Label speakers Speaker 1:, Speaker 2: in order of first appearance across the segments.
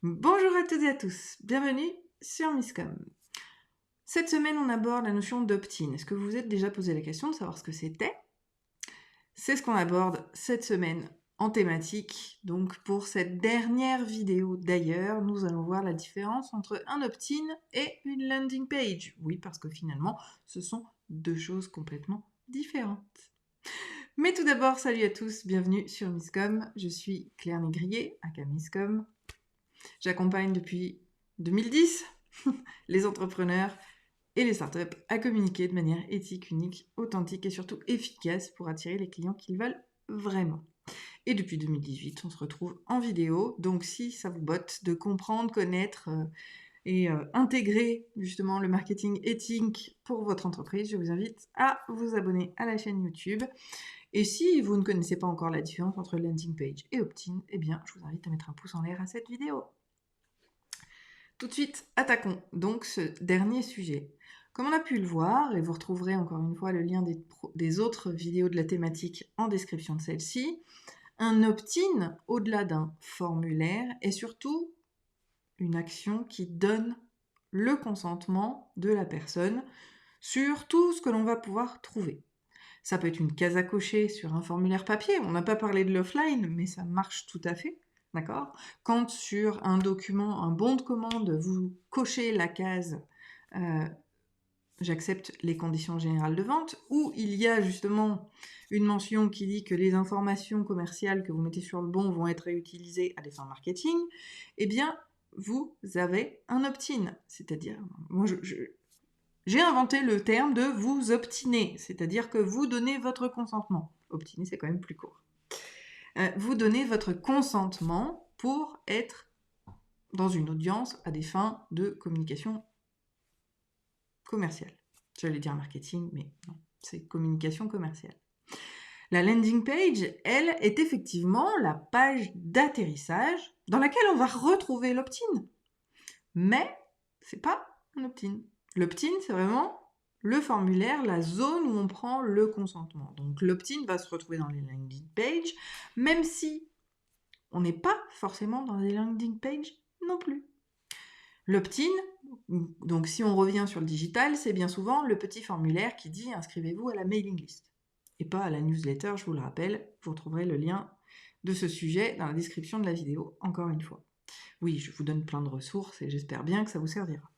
Speaker 1: Bonjour à toutes et à tous, bienvenue sur Misscom. Cette semaine, on aborde la notion d'opt-in. Est-ce que vous vous êtes déjà posé la question de savoir ce que c'était? C'est ce qu'on aborde cette semaine en thématique. Donc pour cette dernière vidéo d'ailleurs, nous allons voir la différence entre un opt-in et une landing page. Oui, parce que finalement, ce sont deux choses complètement différentes. Mais tout d'abord, salut à tous, bienvenue sur Misscom. Je suis Claire Négrier, aka Misscom. J'accompagne depuis 2010 les entrepreneurs et les startups à communiquer de manière éthique, unique, authentique et surtout efficace pour attirer les clients qu'ils veulent vraiment. Et depuis 2018, on se retrouve en vidéo, donc si ça vous botte de comprendre, connaître et intégrer justement le marketing éthique pour votre entreprise, je vous invite à vous abonner à la chaîne YouTube. Et si vous ne connaissez pas encore la différence entre landing page et opt-in, eh bien je vous invite à mettre un pouce en l'air à cette vidéo. Tout de suite, attaquons donc ce dernier sujet. Comme on a pu le voir, et vous retrouverez encore une fois le lien des autres vidéos de la thématique en description de celle-ci, un opt-in, au-delà d'un formulaire, est surtout une action qui donne le consentement de la personne sur tout ce que l'on va pouvoir trouver. Ça peut être une case à cocher sur un formulaire papier, on n'a pas parlé de l'offline, mais ça marche tout à fait. D'accord? Quand sur un document, un bon de commande, vous cochez la case j'accepte les conditions générales de vente, ou il y a justement une mention qui dit que les informations commerciales que vous mettez sur le bon vont être réutilisées à des fins marketing, eh bien, vous avez un opt-in. C'est-à-dire, moi, j'ai inventé le terme de vous obtiner, c'est-à-dire que vous donnez votre consentement. Obtiner, c'est quand même plus court. Vous donnez votre consentement pour être dans une audience à des fins de communication commerciale. J'allais dire marketing, mais non, c'est communication commerciale. La landing page, elle, est effectivement la page d'atterrissage dans laquelle on va retrouver l'opt-in. Mais c'est pas un opt-in. L'opt-in, c'est vraiment le formulaire, la zone où on prend le consentement. Donc l'opt-in va se retrouver dans les landing pages, même si on n'est pas forcément dans les landing pages non plus. L'opt-in, donc si on revient sur le digital, c'est bien souvent le petit formulaire qui dit inscrivez-vous à la mailing list. Et pas à la newsletter, je vous le rappelle, vous retrouverez le lien de ce sujet dans la description de la vidéo, encore une fois. Oui, je vous donne plein de ressources et j'espère bien que ça vous servira.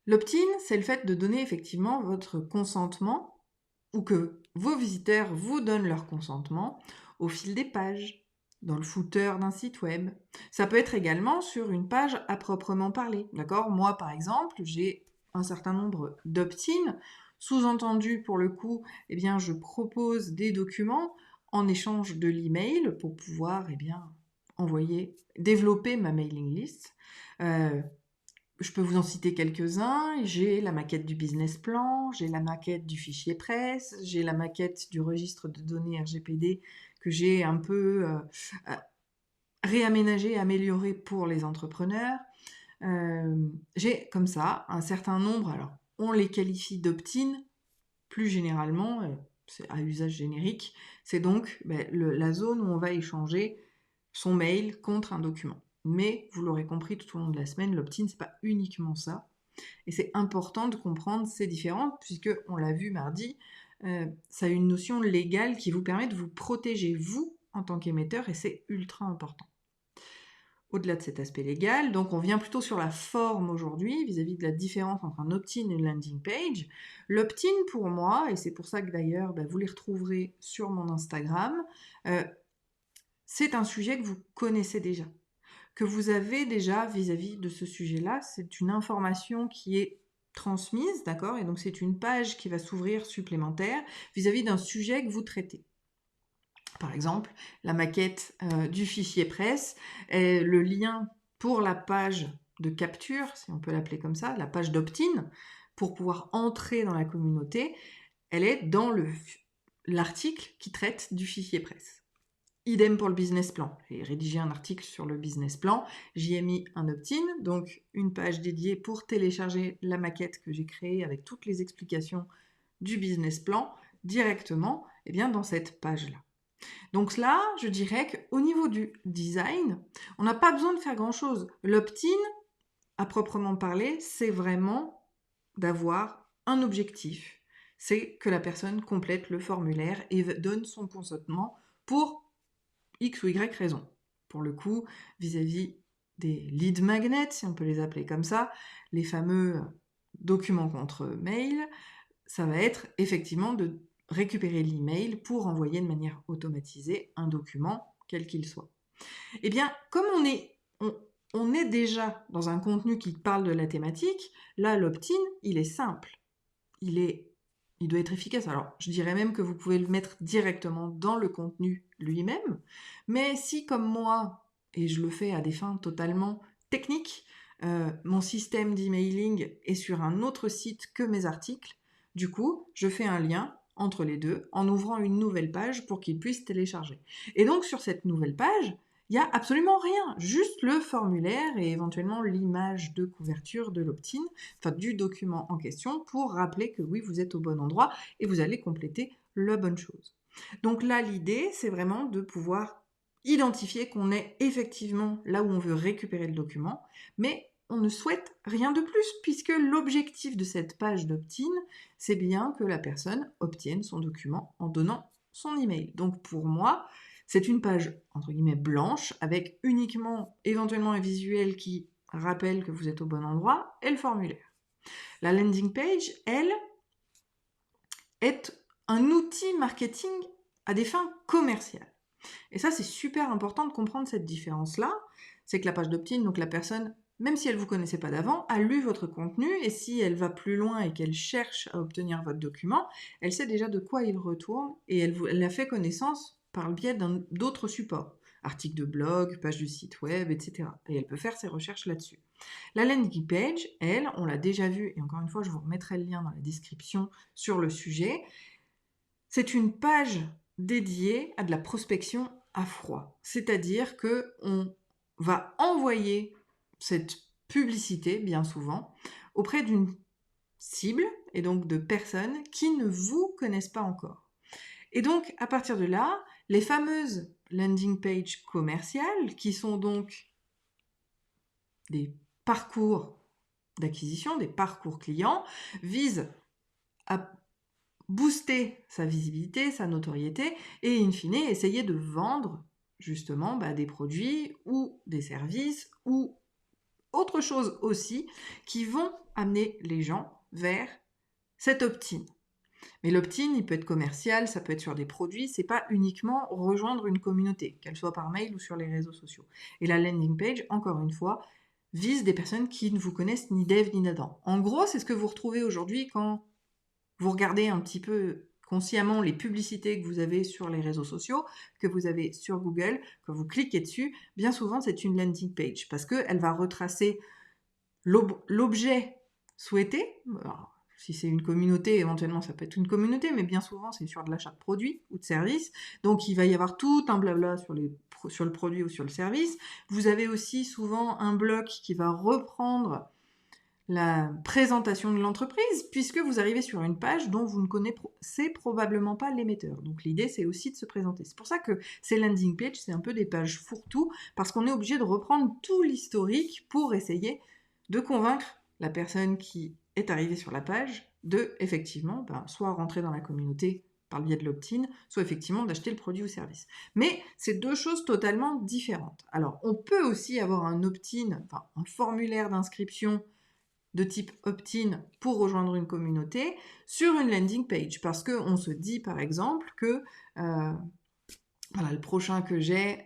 Speaker 1: L'opt-in, c'est le fait de donner effectivement votre consentement ou que vos visiteurs vous donnent leur consentement au fil des pages, dans le footer d'un site web. Ça peut être également sur une page à proprement parler. D'accord? Moi, par exemple, j'ai un certain nombre d'opt-in. Sous-entendu, pour le coup, eh bien, je propose des documents en échange de l'email pour pouvoir développer ma mailing list. Je peux vous en citer quelques-uns. J'ai la maquette du business plan, j'ai la maquette du fichier presse, j'ai la maquette du registre de données RGPD que j'ai un peu réaménagé, amélioré pour les entrepreneurs. J'ai comme ça un certain nombre, alors on les qualifie d'opt-in, plus généralement, c'est à usage générique, c'est donc la zone où on va échanger son mail contre un document. Mais vous l'aurez compris tout au long de la semaine, l'opt-in, c'est pas uniquement ça. Et c'est important de comprendre ces différences, puisque, on l'a vu mardi, ça a une notion légale qui vous permet de vous protéger, vous, en tant qu'émetteur, et c'est ultra important. Au-delà de cet aspect légal, donc on vient plutôt sur la forme aujourd'hui, vis-à-vis de la différence entre un opt-in et une landing page. L'opt-in, pour moi, et c'est pour ça que d'ailleurs, vous les retrouverez sur mon Instagram, c'est un sujet que vous connaissez déjà, que vous avez déjà vis-à-vis de ce sujet-là. C'est une information qui est transmise, d'accord? Et donc c'est une page qui va s'ouvrir supplémentaire vis-à-vis d'un sujet que vous traitez. Par exemple, la maquette du fichier presse, est le lien pour la page de capture, si on peut l'appeler comme ça, la page d'opt-in, pour pouvoir entrer dans la communauté, elle est dans l'article qui traite du fichier presse. Idem pour le business plan. J'ai rédigé un article sur le business plan, j'y ai mis un opt-in, donc une page dédiée pour télécharger la maquette que j'ai créée avec toutes les explications du business plan directement dans cette page-là. Donc là, je dirais qu'au niveau du design, on n'a pas besoin de faire grand-chose. L'opt-in, à proprement parler, c'est vraiment d'avoir un objectif. C'est que la personne complète le formulaire et donne son consentement pour X ou Y raison. Pour le coup, vis-à-vis des lead magnets, si on peut les appeler comme ça, les fameux documents contre mail, ça va être effectivement de récupérer l'email pour envoyer de manière automatisée un document, quel qu'il soit. Eh bien, comme on est déjà dans un contenu qui parle de la thématique, là, l'opt-in, il est simple. Il doit être efficace. Alors, je dirais même que vous pouvez le mettre directement dans le contenu lui-même. Mais si, comme moi, et je le fais à des fins totalement techniques, mon système d'emailing est sur un autre site que mes articles, du coup, je fais un lien entre les deux en ouvrant une nouvelle page pour qu'ils puissent télécharger. Et donc, sur cette nouvelle page, il n'y a absolument rien, juste le formulaire et éventuellement l'image de couverture de l'opt-in, enfin du document en question, pour rappeler que oui, vous êtes au bon endroit et vous allez compléter la bonne chose. Donc là, l'idée, c'est vraiment de pouvoir identifier qu'on est effectivement là où on veut récupérer le document, mais on ne souhaite rien de plus, puisque l'objectif de cette page d'opt-in, c'est bien que la personne obtienne son document en donnant son email. Donc pour moi, c'est une page, entre guillemets, blanche, avec uniquement, éventuellement, un visuel qui rappelle que vous êtes au bon endroit, et le formulaire. La landing page, elle, est un outil marketing à des fins commerciales. Et ça, c'est super important de comprendre cette différence-là. C'est que la page d'opt-in, donc la personne, même si elle ne vous connaissait pas d'avant, a lu votre contenu, et si elle va plus loin et qu'elle cherche à obtenir votre document, elle sait déjà de quoi il retourne, et elle a fait connaissance par le biais d'autres supports, articles de blog, page du site web, etc. Et elle peut faire ses recherches là-dessus. La landing page, elle, on l'a déjà vue, et encore une fois, je vous remettrai le lien dans la description sur le sujet, c'est une page dédiée à de la prospection à froid. C'est-à-dire qu'on va envoyer cette publicité, bien souvent, auprès d'une cible, et donc de personnes qui ne vous connaissent pas encore. Et donc, à partir de là, les fameuses landing pages commerciales, qui sont donc des parcours d'acquisition, des parcours clients, visent à booster sa visibilité, sa notoriété, et in fine, essayer de vendre justement des produits ou des services ou autre chose aussi qui vont amener les gens vers cet opt-in. Mais l'opt-in, il peut être commercial, ça peut être sur des produits, c'est pas uniquement rejoindre une communauté, qu'elle soit par mail ou sur les réseaux sociaux. Et la landing page, encore une fois, vise des personnes qui ne vous connaissent ni d'Ève ni d'Adam. En gros, c'est ce que vous retrouvez aujourd'hui quand vous regardez un petit peu consciemment les publicités que vous avez sur les réseaux sociaux, que vous avez sur Google, que vous cliquez dessus, bien souvent c'est une landing page parce qu'elle va retracer l'objet souhaité. Alors, si c'est une communauté, éventuellement ça peut être une communauté, mais bien souvent c'est sur de l'achat de produits ou de services. Donc il va y avoir tout un blabla sur le produit ou sur le service. Vous avez aussi souvent un bloc qui va reprendre la présentation de l'entreprise, puisque vous arrivez sur une page dont vous ne connaissez probablement pas l'émetteur. Donc l'idée, c'est aussi de se présenter. C'est pour ça que ces landing pages, c'est un peu des pages fourre-tout, parce qu'on est obligé de reprendre tout l'historique pour essayer de convaincre la personne qui est arrivée sur la page de, effectivement, soit rentrer dans la communauté par le biais de l'opt-in, soit effectivement d'acheter le produit ou service. Mais c'est deux choses totalement différentes. Alors, on peut aussi avoir un opt-in, enfin un formulaire d'inscription de type opt-in pour rejoindre une communauté sur une landing page, parce qu'on se dit par exemple que voilà, le prochain que j'ai,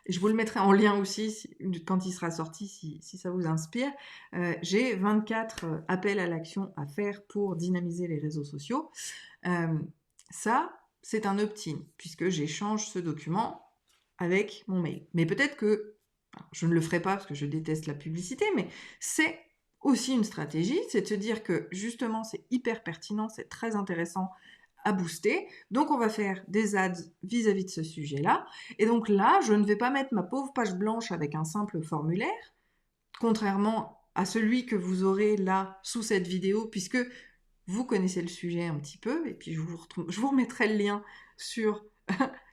Speaker 1: je vous le mettrai en lien aussi quand il sera sorti si ça vous inspire, j'ai 24 appels à l'action à faire pour dynamiser les réseaux sociaux. Ça, c'est un opt-in, puisque j'échange ce document avec mon mail. Mais peut-être que, je ne le ferai pas parce que je déteste la publicité, mais c'est aussi une stratégie, c'est de se dire que justement c'est hyper pertinent, c'est très intéressant à booster, donc on va faire des ads vis-à-vis de ce sujet-là, et donc là je ne vais pas mettre ma pauvre page blanche avec un simple formulaire, contrairement à celui que vous aurez là sous cette vidéo, puisque vous connaissez le sujet un petit peu, et puis je vous remettrai le lien sur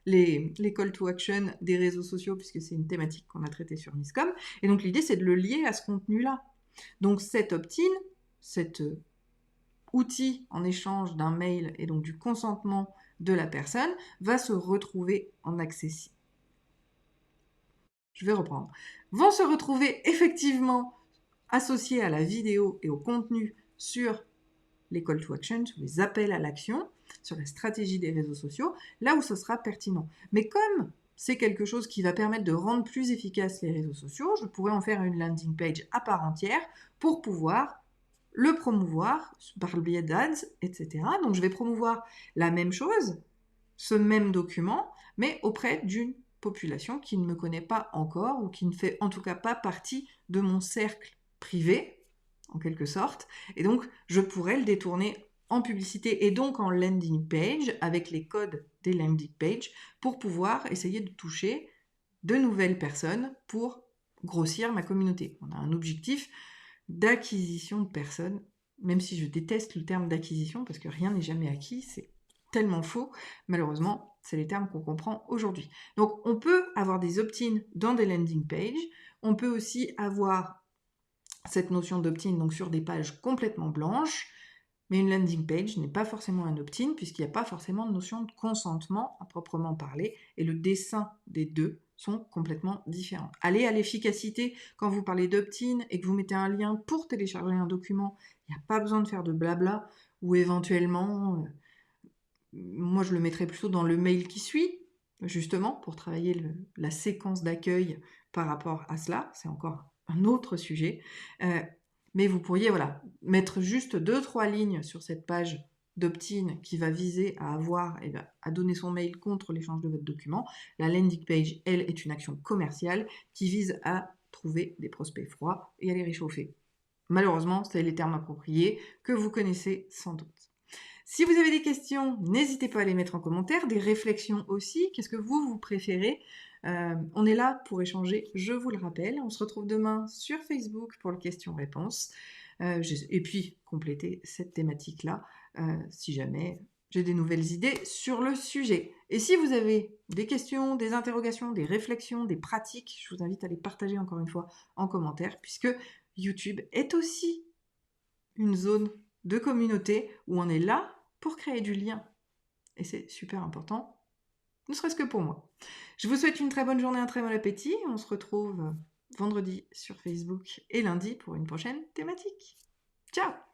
Speaker 1: les call to action des réseaux sociaux, puisque c'est une thématique qu'on a traitée sur Miscom. Et donc l'idée, c'est de le lier à ce contenu-là. Donc cet opt-in, cet outil en échange d'un mail et donc du consentement de la personne, va se retrouver en accessible. Je vais reprendre. Vont se retrouver effectivement associés à la vidéo et au contenu sur les call to action, sur les appels à l'action, sur la stratégie des réseaux sociaux, là où ce sera pertinent. Mais comme c'est quelque chose qui va permettre de rendre plus efficaces les réseaux sociaux, je pourrais en faire une landing page à part entière pour pouvoir le promouvoir par le biais d'ads, etc. Donc je vais promouvoir la même chose, ce même document, mais auprès d'une population qui ne me connaît pas encore ou qui ne fait en tout cas pas partie de mon cercle privé, en quelque sorte. Et donc, je pourrais le détourner en publicité et donc en landing page avec les codes des landing pages pour pouvoir essayer de toucher de nouvelles personnes pour grossir ma communauté. On a un objectif d'acquisition de personnes, même si je déteste le terme d'acquisition parce que rien n'est jamais acquis, c'est tellement faux. Malheureusement, c'est les termes qu'on comprend aujourd'hui. Donc, on peut avoir des opt-in dans des landing pages. On peut aussi avoir cette notion d'opt-in donc sur des pages complètement blanches. Mais une landing page n'est pas forcément un opt-in puisqu'il n'y a pas forcément de notion de consentement à proprement parler et le dessin des deux sont complètement différents. Allez à l'efficacité quand vous parlez d'opt-in et que vous mettez un lien pour télécharger un document. Il n'y a pas besoin de faire de blabla ou éventuellement, moi je le mettrais plutôt dans le mail qui suit, justement pour travailler la séquence d'accueil par rapport à cela. C'est encore un autre sujet. Mais vous pourriez mettre juste 2-3 lignes sur cette page d'opt-in qui va viser à à donner son mail contre l'échange de votre document. La landing page, elle, est une action commerciale qui vise à trouver des prospects froids et à les réchauffer. Malheureusement, c'est les termes appropriés que vous connaissez sans doute. Si vous avez des questions, n'hésitez pas à les mettre en commentaire, des réflexions aussi. Qu'est-ce que vous préférez ? On est là pour échanger, je vous le rappelle. On se retrouve demain sur Facebook pour le question-réponse. Et puis, compléter cette thématique-là, si jamais j'ai des nouvelles idées sur le sujet. Et si vous avez des questions, des interrogations, des réflexions, des pratiques, je vous invite à les partager encore une fois en commentaire, puisque YouTube est aussi une zone de communauté où on est là pour créer du lien. Et c'est super important, ne serait-ce que pour moi. Je vous souhaite une très bonne journée, un très bon appétit. On se retrouve vendredi sur Facebook et lundi pour une prochaine thématique. Ciao!